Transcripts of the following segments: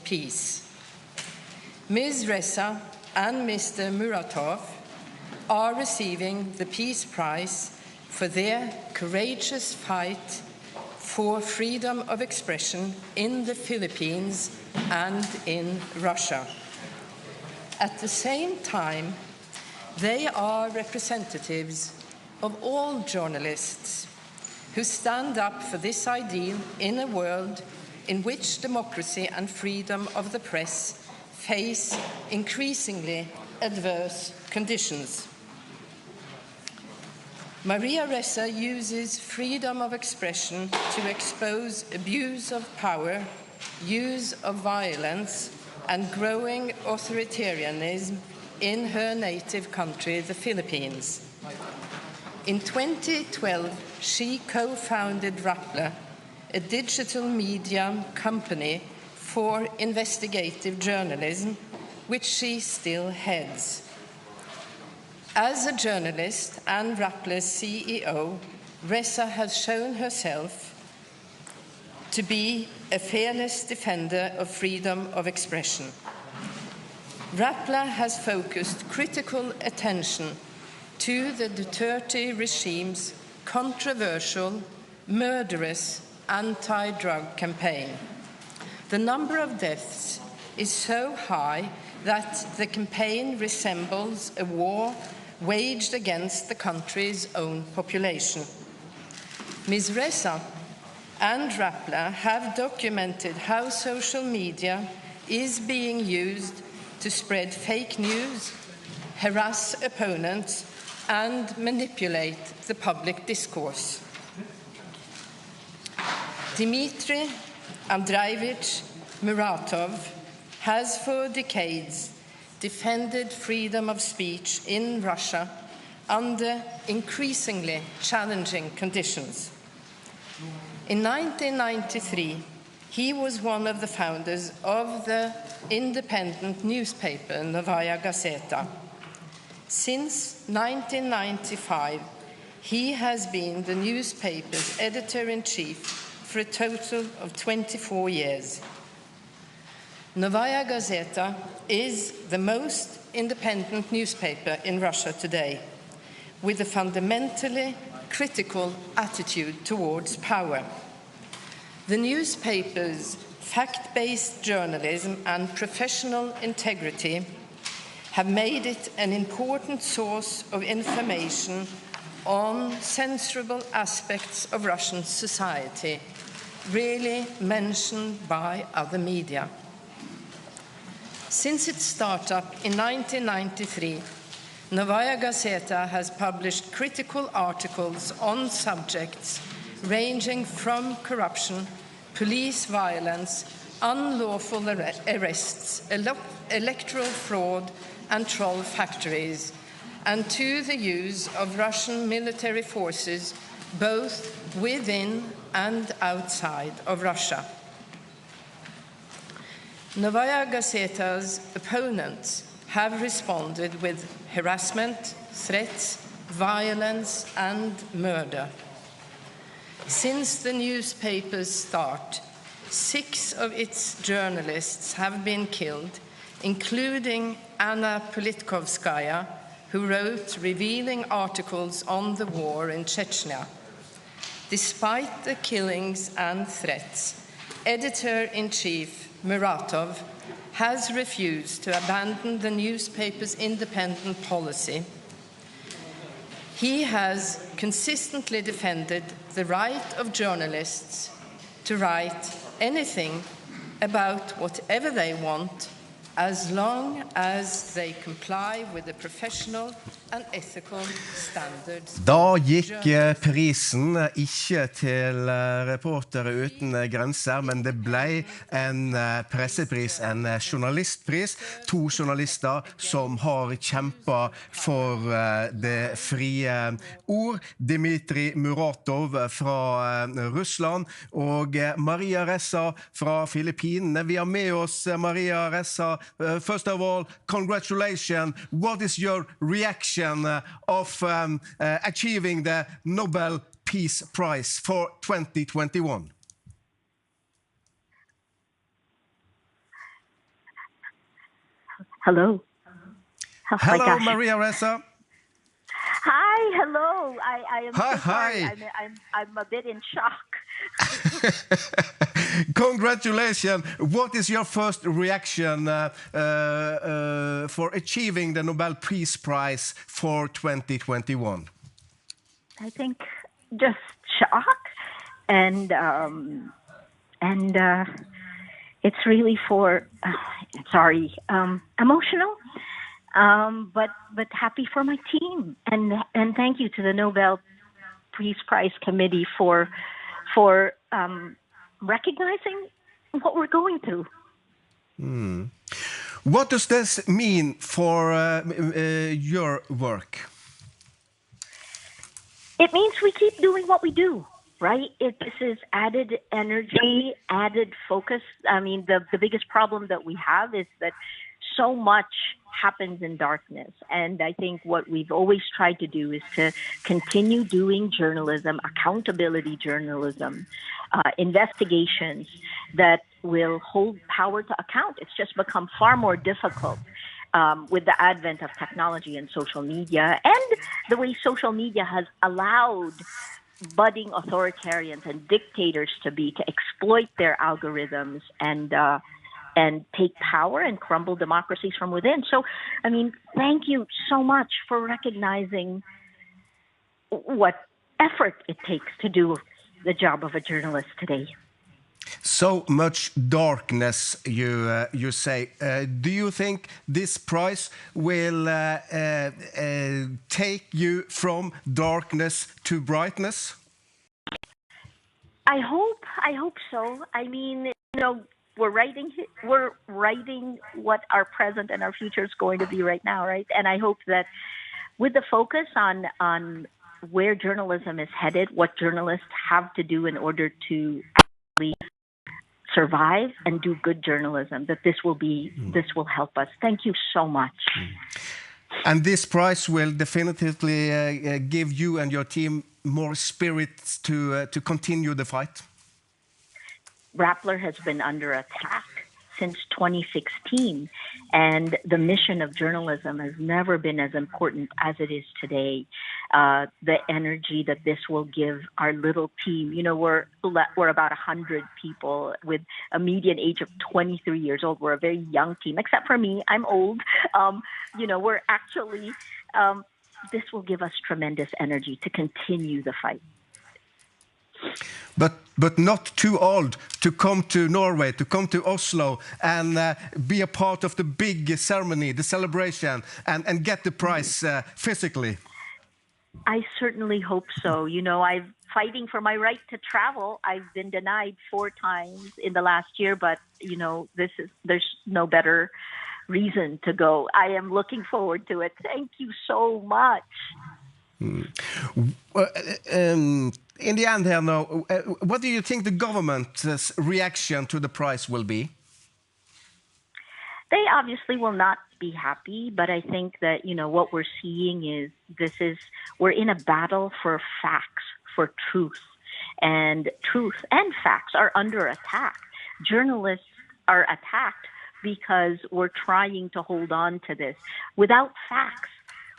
peace. Ms. Ressa and Mr. Muratov are receiving the Peace Prize for their courageous fight for freedom of expression in the Philippines and in Russia. At the same time, they are representatives of all journalists who stand up for this ideal in a world in which democracy and freedom of the press face increasingly adverse conditions. Maria Ressa uses freedom of expression to expose abuse of power, use of violence, and growing authoritarianism in her native country, the Philippines. In 2012, she co-founded Rappler, a digital media company for investigative journalism, which she still heads. As a journalist and Rappler's CEO, Ressa has shown herself to be a fearless defender of freedom of expression. Rappler has focused critical attention to the Duterte regime's controversial, murderous anti-drug campaign. The number of deaths is so high that the campaign resembles a war waged against the country's own population. Ms. Ressa and Rappler have documented how social media is being used to spread fake news, harass opponents, and manipulate the public discourse. Dmitry Andreevich Muratov has for decades defended freedom of speech in Russia under increasingly challenging conditions. In 1993, he was one of the founders of the independent newspaper Novaya Gazeta. Since 1995, he has been the newspaper's editor-in-chief for a total of 24 years. Novaya Gazeta is the most independent newspaper in Russia today, with a fundamentally critical attitude towards power. The newspaper's fact-based journalism and professional integrity have made it an important source of information on censorable aspects of Russian society, rarely mentioned by other media. Since its startup in 1993, Novaya Gazeta has published critical articles on subjects ranging from corruption, police violence, unlawful arrests, electoral fraud, and troll factories, and to the use of Russian military forces both within and outside of Russia. Novaya Gazeta's opponents have responded with harassment, threats, violence, and murder. Since the newspaper's start, 6 of its journalists have been killed, including Anna Politkovskaya, who wrote revealing articles on the war in Chechnya. Despite the killings and threats, editor-in-chief Muratov has refused to abandon the newspaper's independent policy. He has consistently defended the right of journalists to write anything about whatever they want, as long as they comply with the professional and ethical standards. Da gikk prisen ikke til Reportere uten grenser, men det ble en pressepris, en journalistpris. 2 journalister som har kjempet for det frie ord. Dmitry Muratov fra Russland og Maria Ressa fra Filippinene. Vi har med oss Maria Ressa. First of all, congratulations. What is your reaction of achieving the Nobel Peace Prize for 2021? Hello. Oh, my Hello, gosh. Maria Ressa. Hi, hello. I am Hi, so sorry. hi. I'm a bit in shock. Congratulations. What is your first reaction for achieving the Nobel Peace Prize for 2021? I think just shock, and it's really emotional, but happy for my team, and thank you to the Nobel Peace Prize Committee for recognizing what we're going through. What does this mean for your work? It means we keep doing what we do, right? This is added energy, added focus. I mean, the biggest problem that we have is that so much happens in darkness. And I think what we've always tried to do is to continue doing journalism, accountability journalism, investigations that will hold power to account. It's just become far more difficult with the advent of technology and social media, and the way social media has allowed budding authoritarians and dictators to exploit their algorithms and take power and crumble democracies from within. So, I mean, thank you so much for recognizing what effort it takes to do the job of a journalist today. So much darkness, you say. Do you think this prize will take you from darkness to brightness? I hope so. I mean, we're writing what our present and our future is going to be right now, right? And I hope that with the focus on where journalism is headed, what journalists have to do in order to actually survive and do good journalism, that this will help us. Thank you so much. And this prize will definitively give you and your team more spirit to continue the fight. Rappler has been under attack since 2016, and the mission of journalism has never been as important as it is today. The energy that this will give our little team, we're about 100 people with a median age of 23 years old. We're a very young team, except for me, I'm old. We're actually, this will give us tremendous energy to continue the fight. But not too old to come to Norway, to come to Oslo and be a part of the big ceremony, the celebration, and get the prize physically. I certainly hope so. I'm fighting for my right to travel. I've been denied 4 times in the last year, but there's no better reason to go. I am looking forward to it. Thank you so much. In the end here now, what do you think the government's reaction to the prize will be? They obviously will not be happy, but I think that, what we're seeing is we're in a battle for facts, for truth, and facts are under attack. Journalists are attacked because we're trying to hold on to this. Without facts,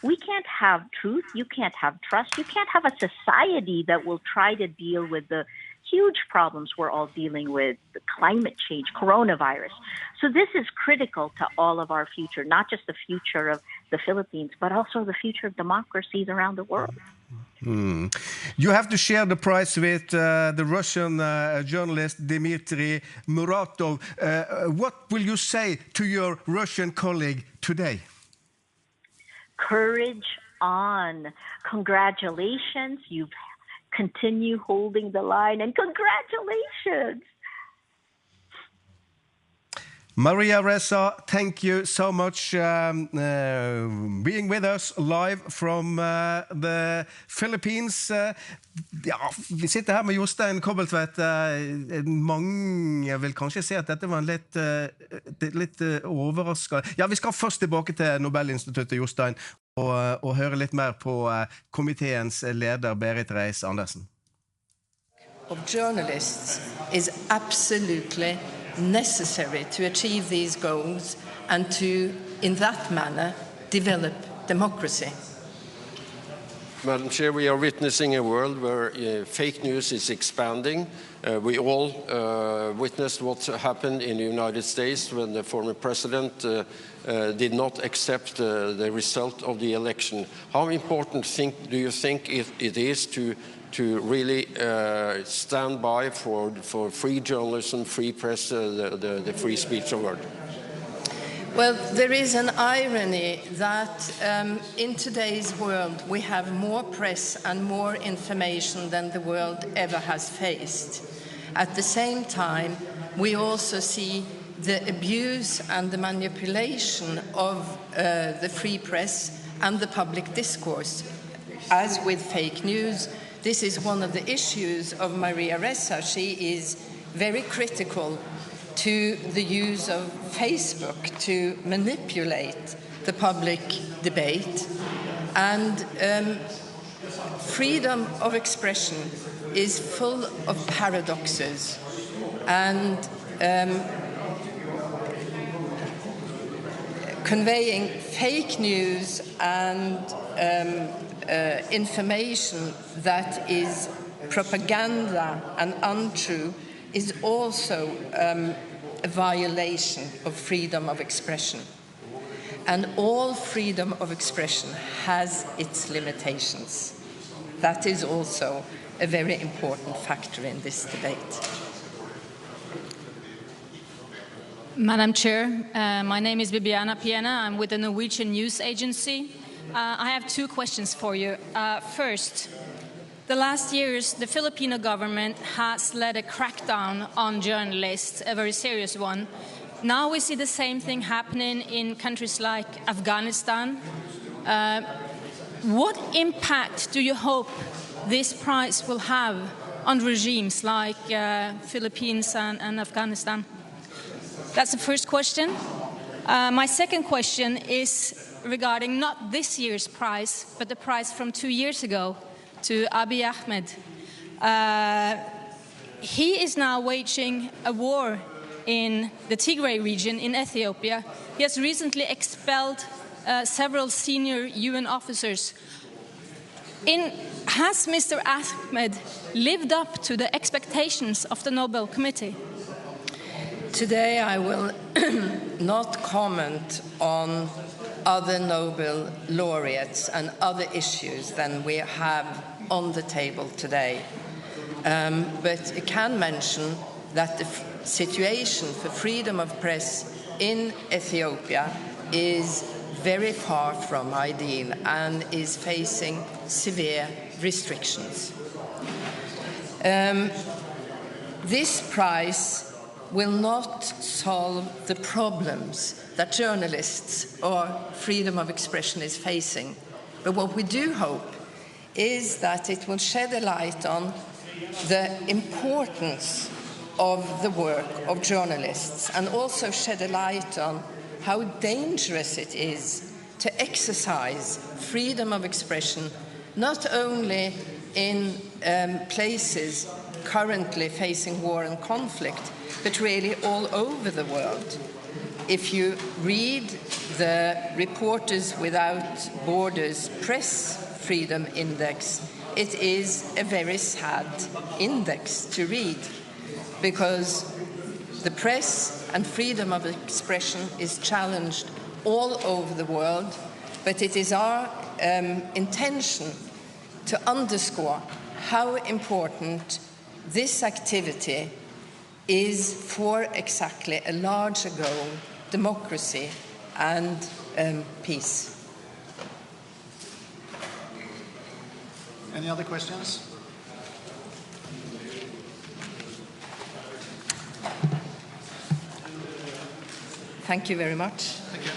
we can't have truth, you can't have trust, you can't have a society that will try to deal with the huge problems we're all dealing with, the climate change, coronavirus. So this is critical to all of our future, not just the future of the Philippines, but also the future of democracies around the world. You have to share the prize with the Russian journalist Dmitry Muratov. What will you say to your Russian colleague today? Courage on. Congratulations. You continue holding the line, and congratulations. Maria Ressa, thank you so much being with us live from the Philippines. Ja, vi sitter her med Jostein Kobbeltvedt. Mange vil kanskje se at dette var en litt overraskende. Ja, vi skal først tilbake til Nobelinstituttet, Jostein, og høre litt mer på komiteens leder Berit Reiss-Andersen. Of journalists is absolutely necessary to achieve these goals and to, in that manner, develop democracy. Madam Chair, we are witnessing a world where fake news is expanding. We all witnessed what happened in the United States when the former president did not accept the result of the election. How important do you think it is to really stand by for free journalism, free press, the free speech award? Well, there is an irony that in today's world we have more press and more information than the world ever has faced. At the same time, we also see the abuse and the manipulation of the free press and the public discourse. As with fake news, this is one of the issues of Maria Ressa. She is very critical to the use of Facebook to manipulate the public debate. And freedom of expression is full of paradoxes. And conveying fake news and information that is propaganda and untrue is also a violation of freedom of expression. And all freedom of expression has its limitations. That is also a very important factor in this debate. Madam Chair, my name is Bibiana Piena. I'm with the Norwegian News Agency. I have two questions for you. First, the last years, the Filipino government has led a crackdown on journalists, a very serious one. Now we see the same thing happening in countries like Afghanistan. What impact do you hope this prize will have on regimes like Philippines and Afghanistan? That's the first question. My second question is regarding not this year's prize, but the prize from 2 years ago to Abiy Ahmed. He is now waging a war in the Tigray region in Ethiopia. He has recently expelled several senior UN officers. Has Mr. Ahmed lived up to the expectations of the Nobel Committee? Today I will not comment on other Nobel laureates and other issues than we have on the table today. But I can mention that the situation for freedom of press in Ethiopia is very far from ideal and is facing severe restrictions. This prize will not solve the problems that journalists or freedom of expression is facing. But what we do hope is that it will shed a light on the importance of the work of journalists and also shed a light on how dangerous it is to exercise freedom of expression, not only in places currently facing war and conflict, but really all over the world. If you read the Reporters Without Borders Press Freedom Index, it is a very sad index to read, because the press and freedom of expression is challenged all over the world, but it is our intention to underscore how important this activity is for exactly a larger goal, democracy and peace. Any other questions? Thank you very much. Thank you.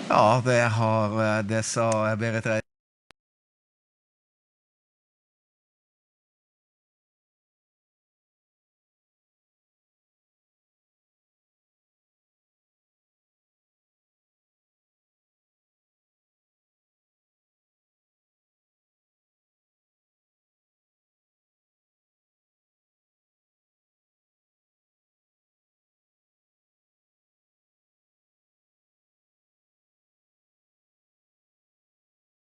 Ja, det sa Berit Reiss.